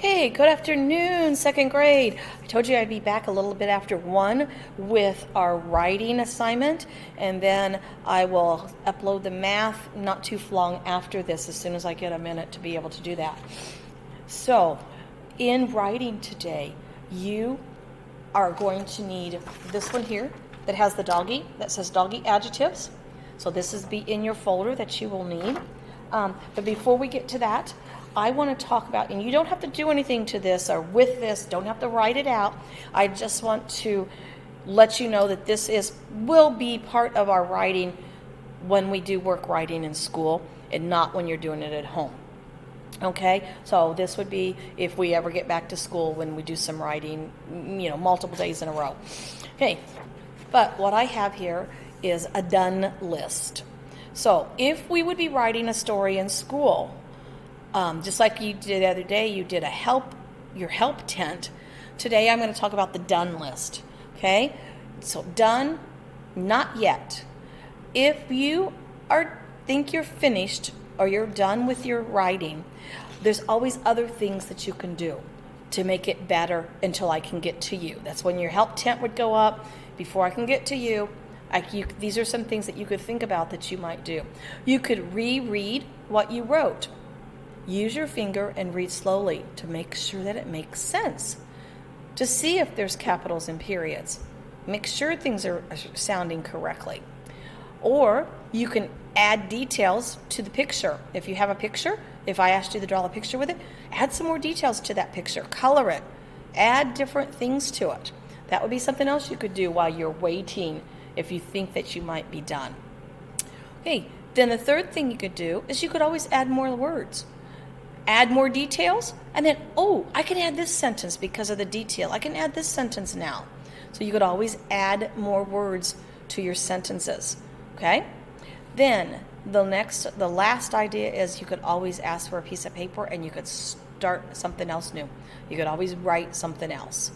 Hey, good afternoon, second grade. I told you I'd be back a little bit after 1 with our writing assignment, and then I will upload the math not too long after this, as soon as I get a minute to be able to do that. So, in writing today, you are going to need this one here that has the doggy, that says doggy adjectives. So this is in your folder that you will need. But before we get to that, I want to talk about, and you don't have to do anything to this or with this, don't have to write it out. I just want to let you know that this will be part of our writing when we do work writing in school and not when you're doing it at home. Okay, so this would be if we ever get back to school when we do some writing, multiple days in a row. Okay, but what I have here is a done list. So if we would be writing a story in school, just like you did the other day, you did your help tent. Today I'm going to talk about the done list. Okay, so done, not yet. If you think you're finished or you're done with your writing, there's always other things that you can do to make it better until I can get to you. That's when your help tent would go up. Before I can get to you, these are some things that you could think about that you might do. You could reread what you wrote. Use your finger and read slowly to make sure that it makes sense. To see if there's capitals and periods. Make sure things are sounding correctly. Or you can add details to the picture. If you have a picture, if I asked you to draw a picture with it, add some more details to that picture. Color it. Add different things to it. That would be something else you could do while you're waiting if you think that you might be done. Okay, then the third thing you could do is you could always add more words. Add more details, and then, I can add this sentence because of the detail. I can add this sentence now. So you could always add more words to your sentences, okay? Then the last idea is you could always ask for a piece of paper and you could start something else new. You could always write something else.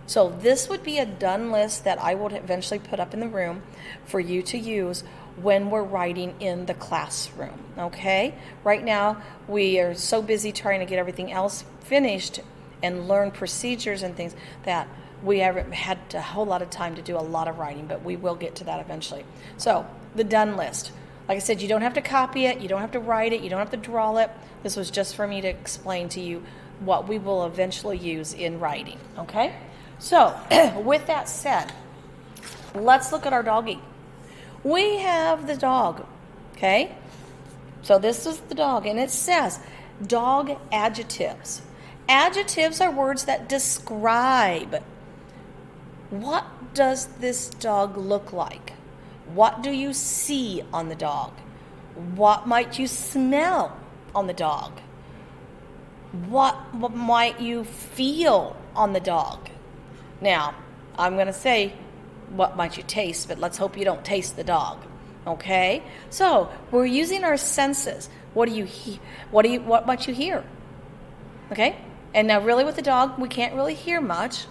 So this would be a done list that I would eventually put up in the room for you to use when we're writing in the classroom, okay? Right now, we are so busy trying to get everything else finished and learn procedures and things that we haven't had a whole lot of time to do a lot of writing, but we will get to that eventually. So, the done list. Like I said, you don't have to copy it, you don't have to write it, you don't have to draw it. This was just for me to explain to you what we will eventually use in writing, okay? So, with that said, let's look at our doggy. We have the dog, okay? So this is the dog, and it says dog adjectives. Adjectives are words that describe. What does this dog look like? What do you see on the dog? What might you smell on the dog? What might you feel on the dog? Now, I'm going to say, what might you taste, but let's hope you don't taste the dog, okay? So, we're using our senses. What might you hear? Okay? And now really with the dog, we can't really hear much.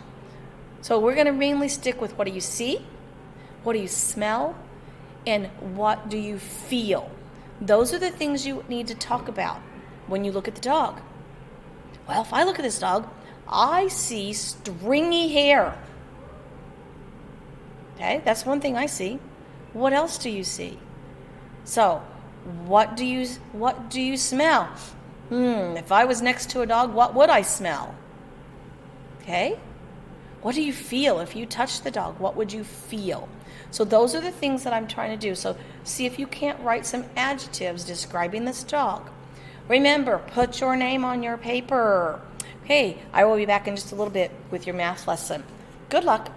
So we're going to mainly stick with what do you see, what do you smell, and what do you feel? Those are the things you need to talk about when you look at the dog. Well, if I look at this dog, I see stringy hair. Okay, that's one thing I see. What else do you see? So, what do you smell? If I was next to a dog, what would I smell? Okay? What do you feel? If you touched the dog, what would you feel? So those are the things that I'm trying to do. So see if you can't write some adjectives describing this dog. Remember, put your name on your paper. Okay, I will be back in just a little bit with your math lesson. Good luck.